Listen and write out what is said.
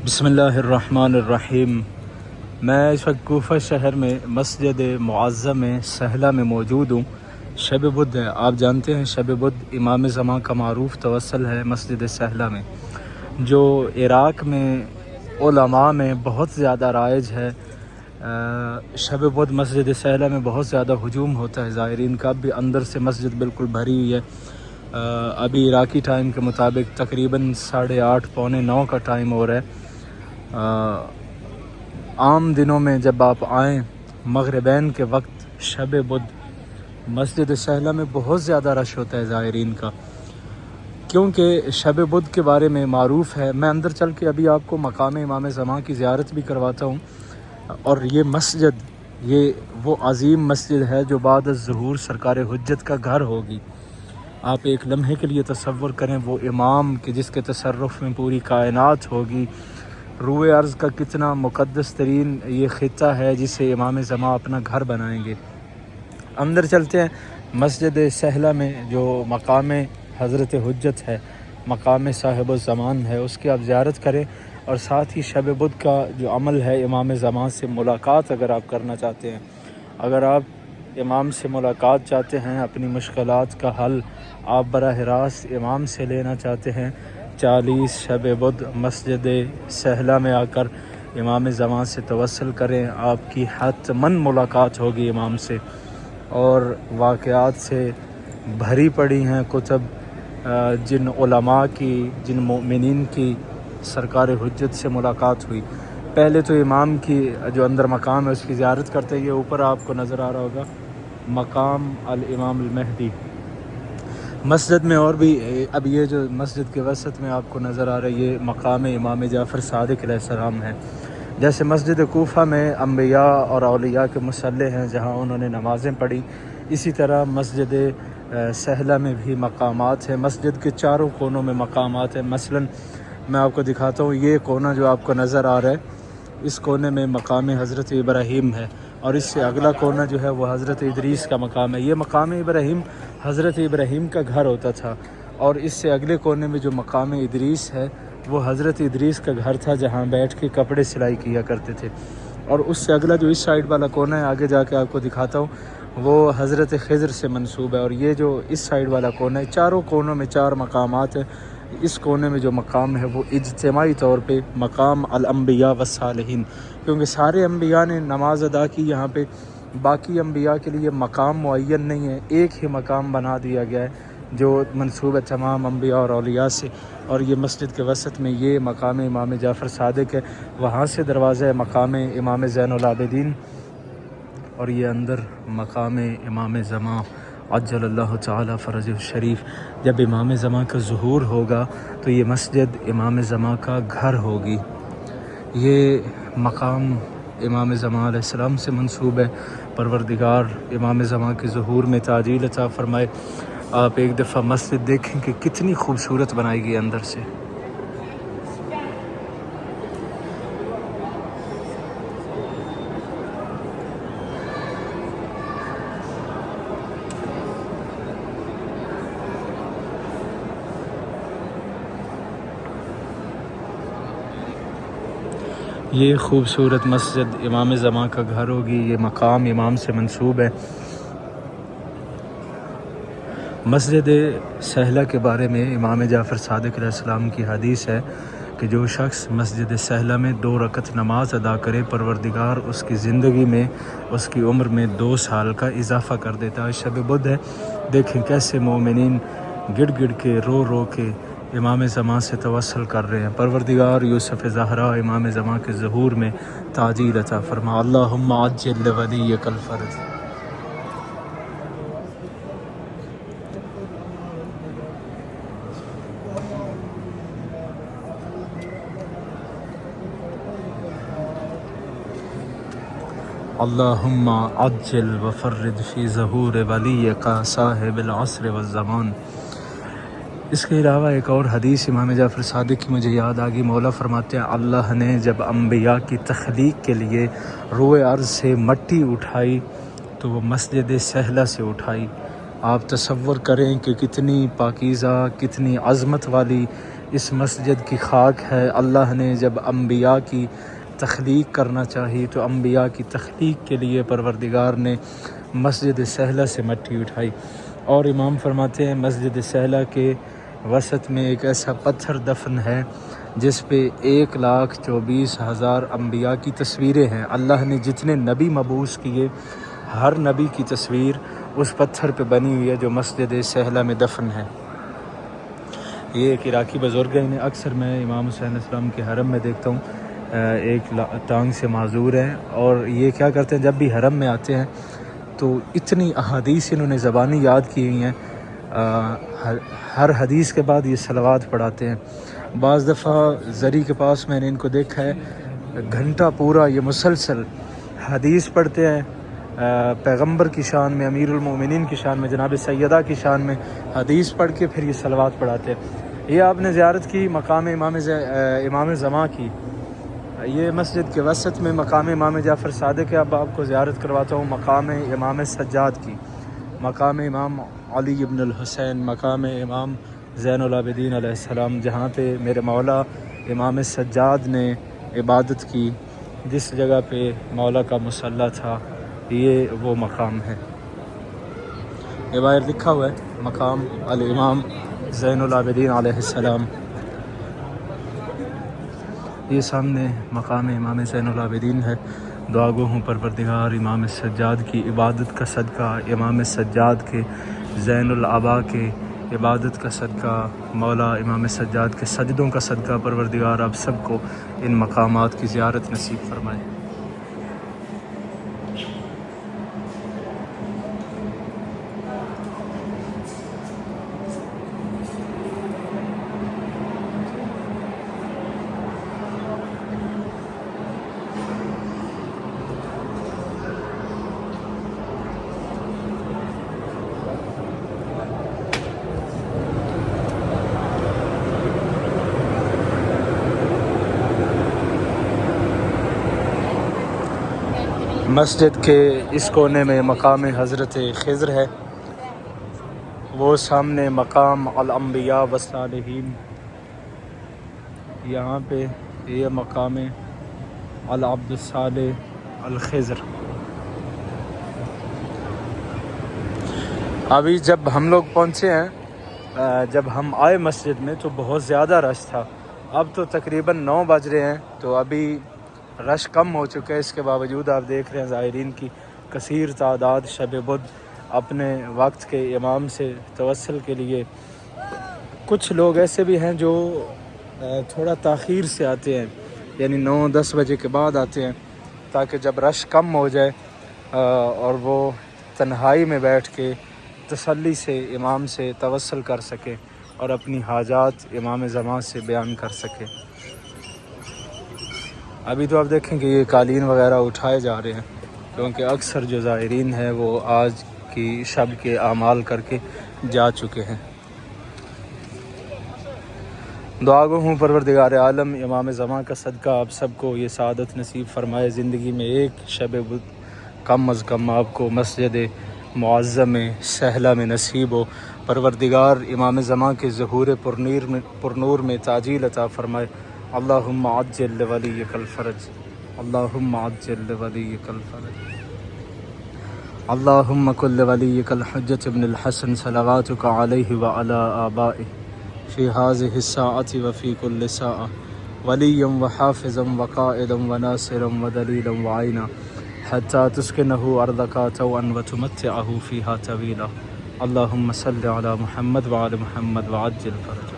بسم اللہ الرحمن الرحیم۔ میں اس وقت کوفہ شہر میں مسجد معظم سہلہ میں موجود ہوں۔ شب بدھ ہے، آپ جانتے ہیں شب بدھ امام زمان کا معروف توسل ہے مسجد سہلہ میں، جو عراق میں علماء میں بہت زیادہ رائج ہے۔ شب بدھ مسجد سہلہ میں بہت زیادہ ہجوم ہوتا ہے زائرین کا، بھی اندر سے مسجد بالکل بھری ہوئی ہے۔ ابھی عراقی ٹائم کے مطابق تقریباً 8:30 پونے 9 کا ٹائم ہو رہا ہے۔ عام دنوں میں جب آپ آئیں مغربین کے وقت شب بدھ مسجد سہلہ میں بہت زیادہ رش ہوتا ہے زائرین کا، کیونکہ شب بدھ کے بارے میں معروف ہے۔ میں اندر چل کے ابھی آپ کو مقام امام زمان کی زیارت بھی کرواتا ہوں، اور یہ مسجد یہ وہ عظیم مسجد ہے جو بعد الظہور سرکار حجت کا گھر ہوگی۔ آپ ایک لمحے کے لیے تصور کریں، وہ امام کہ جس کے تصرف میں پوری کائنات ہوگی، روئے ارض کا کتنا مقدس ترین یہ خطہ ہے جسے امام زمان اپنا گھر بنائیں گے۔ اندر چلتے ہیں مسجد سہلہ میں، جو مقام حضرت حجت ہے، مقام صاحب الزمان ہے، اس کی آپ زیارت کریں، اور ساتھ ہی شب بدھ کا جو عمل ہے امام زمان سے ملاقات اگر آپ کرنا چاہتے ہیں، اگر آپ امام سے ملاقات چاہتے ہیں، اپنی مشکلات کا حل آپ براہ راست امام سے لینا چاہتے ہیں، 40 شب بدھ مسجد سہلہ میں آ کر امام زمان سے توسل کریں، آپ کی حتماً ملاقات ہوگی امام سے۔ اور واقعات سے بھری پڑی ہیں کتب، جن علماء کی، جن مومنین کی سرکار حجت سے ملاقات ہوئی۔ پہلے تو امام کی جو اندر مقام ہے اس کی زیارت کرتے ہیں۔ یہ اوپر آپ کو نظر آ رہا ہوگا مقام الامام المہدی۔ مسجد میں اور بھی، اب یہ جو مسجد کے وسط میں آپ کو نظر آ رہا ہے یہ مقام امام جعفر صادق علیہ السلام ہے۔ جیسے مسجد کوفہ میں انبیاء اور اولیاء کے مصلی ہیں جہاں انہوں نے نمازیں پڑھی، اسی طرح مسجد سہلہ میں بھی مقامات ہیں، مسجد کے چاروں کونوں میں مقامات ہیں۔ مثلاً میں آپ کو دکھاتا ہوں، یہ کونا جو آپ کو نظر آ رہا ہے، اس کونے میں مقام حضرت ابراہیم ہے، اور اس سے اگلا کونا جو ہے وہ حضرت ادریس کا مقام ہے۔ یہ مقام ابراہیم حضرت ابراہیم کا گھر ہوتا تھا، اور اس سے اگلے کونے میں جو مقام ادریس ہے وہ حضرت ادریس کا گھر تھا جہاں بیٹھ کے کپڑے سلائی کیا کرتے تھے۔ اور اس سے اگلا جو اس سائیڈ والا کونا ہے، آگے جا کے آپ کو دکھاتا ہوں، وہ حضرت خضر سے منسوب ہے۔ اور یہ جو اس سائیڈ والا کونا ہے، چاروں کونوں میں 4 مقامات ہیں۔ اس کونے میں جو مقام ہے وہ اجتماعی طور پہ مقام الانبیاء والصالحین، کیونکہ سارے انبیاء نے نماز ادا کی یہاں پہ، باقی انبیاء کے لیے مقام معین نہیں ہے، ایک ہی مقام بنا دیا گیا ہے جو منسوب ہے تمام انبیاء اور اولیاء سے۔ اور یہ مسجد کے وسط میں یہ مقام امام جعفر صادق ہے، وہاں سے دروازہ ہے مقام امام زین العابدین، اور یہ اندر مقام امام زمان عجل اللہ تعالی فرج الشریف۔ جب امام زمان کا ظہور ہوگا تو یہ مسجد امام زمان کا گھر ہوگی۔ یہ مقام امام زمان علیہ السلام سے منسوب ہے۔ پروردگار امام زمان کے ظہور میں تعجیل عطا فرمائے۔ آپ ایک دفعہ مسجد دیکھیں کہ کتنی خوبصورت بنائی گئی اندر سے۔ یہ خوبصورت مسجد امام زمان کا گھر ہوگی، یہ مقام امام سے منسوب ہے۔ مسجد سہلہ کے بارے میں امام جعفر صادق علیہ السلام کی حدیث ہے کہ جو شخص مسجد سہلہ میں 2 رکعت نماز ادا کرے، پروردگار اس کی زندگی میں، اس کی عمر میں 2 سال کا اضافہ کر دیتا ہے۔ شب بدھ ہے، دیکھیں کیسے مومنین گڑ گڑ کے رو رو کے امام زمان سے توسل کر رہے ہیں۔ پروردگار یوسف زہرا امام زمان کے ظہور میں تعجیل عطا فرما۔ اللہم عجل لولیک الفرج۔ اللہم عجل وفرج فی ظہور ولیک صاحب العصر والزمان۔ اس کے علاوہ ایک اور حدیث امام جعفر صادق کی مجھے یاد آ گئی۔ مولا فرماتے ہیں اللہ نے جب انبیاء کی تخلیق کے لیے روئے ارض سے مٹی اٹھائی تو وہ مسجد سہلہ سے اٹھائی۔ آپ تصور کریں کہ کتنی پاکیزہ، کتنی عظمت والی اس مسجد کی خاک ہے۔ اللہ نے جب انبیاء کی تخلیق کرنا چاہی تو انبیاء کی تخلیق کے لیے پروردگار نے مسجد سہلہ سے مٹی اٹھائی، اور امام فرماتے ہیں مسجد سہلہ کے وسط میں ایک ایسا پتھر دفن ہے جس پہ 1,24,000 انبیاء کی تصویریں ہیں۔ اللہ نے جتنے نبی مبعوث کیے ہر نبی کی تصویر اس پتھر پہ بنی ہوئی ہے جو مسجد سہلہ میں دفن ہے۔ یہ ایک عراقی بزرگ ہے، انہیں اکثر میں امام حسین علیہ السلام کے حرم میں دیکھتا ہوں، ایک ٹانگ سے معذور ہیں، اور یہ کیا کرتے ہیں جب بھی حرم میں آتے ہیں تو اتنی احادیث انہوں نے زبانی یاد کی ہوئی ہیں، ہر حدیث کے بعد یہ صلوات پڑھاتے ہیں۔ بعض دفعہ زری کے پاس میں نے ان کو دیکھا ہے گھنٹہ پورا یہ مسلسل حدیث پڑھتے ہیں، پیغمبر کی شان میں، امیر المومنین کی شان میں، جناب سیدہ کی شان میں حدیث پڑھ کے پھر یہ صلوات پڑھاتے ہیں۔ یہ آپ نے زیارت کی مقام امام زمان کی، یہ مسجد کے وسط میں مقام امام جعفر صادق ہے۔ اب آپ کو زیارت کرواتا ہوں مقام امام سجاد کی، مقام امام علی ابن الحسین، مقام امام زین العابدین علیہ السلام، جہاں پہ میرے مولا امام سجاد نے عبادت کی، جس جگہ پہ مولا کا مصلی تھا، یہ وہ مقام ہے۔ یہ باہر لکھا ہوا ہے مقام الامام زین العابدین علیہ السلام۔ یہ سامنے مقام امام زین العابدین ہے۔ دعا گو ہوں پروردگار امام سجاد کی عبادت کا صدقہ، امام سجاد کے زین العبا کے عبادت کا صدقہ، مولا امام سجاد کے سجدوں کا صدقہ، پروردگار آپ سب کو ان مقامات کی زیارت نصیب فرمائے۔ مسجد کے اس کونے میں مقام حضرت خضر ہے، وہ سامنے مقام الانبیاء والصالحین، یہاں پہ یہ مقام العبد الصالح الخضر۔ ابھی جب ہم لوگ پہنچے ہیں، جب ہم آئے مسجد میں تو بہت زیادہ رش تھا، اب تو تقریباً 9 بج رہے ہیں تو ابھی رش کم ہو چکا ہے۔ اس کے باوجود آپ دیکھ رہے ہیں زائرین کی کثیر تعداد شب بدھ اپنے وقت کے امام سے توسل کے لیے۔ کچھ لوگ ایسے بھی ہیں جو تھوڑا تاخیر سے آتے ہیں، یعنی 9-10 بجے کے بعد آتے ہیں، تاکہ جب رش کم ہو جائے اور وہ تنہائی میں بیٹھ کے تسلی سے امام سے توسل کر سکے اور اپنی حاجات امام زمان سے بیان کر سکے۔ ابھی تو آپ دیکھیں کہ یہ قالین وغیرہ اٹھائے جا رہے ہیں، کیونکہ اکثر جو زائرین ہیں وہ آج کی شب کے اعمال کر کے جا چکے ہیں۔ دعا گو ہوں پروردگار عالم امام زمان کا صدقہ آپ سب کو یہ سعادت نصیب فرمائے، زندگی میں ایک شب بدھ کم از کم آپ کو مسجد معظم سہلہ میں نصیب ہو۔ پروردگار امام زمان کے ظہور پرنور میں تعجیل عطا فرمائے۔ اللہم عجل لولیک الفرج، اللہم عجل لولیک الفرج، اللہم کل ولیک الحجۃ ابن الحسن صلواتک علیہ وعلی آبائہ فی هذه الساعة وفی کل ساعة ولیا وحافظا وقائدا وناصرا ودلیلا وعینا حتی تسکنہ ارضک طوعا وتمتعہ فیہا طویلا۔ اللہم صل علی محمد وعلی محمد وعجل فرج۔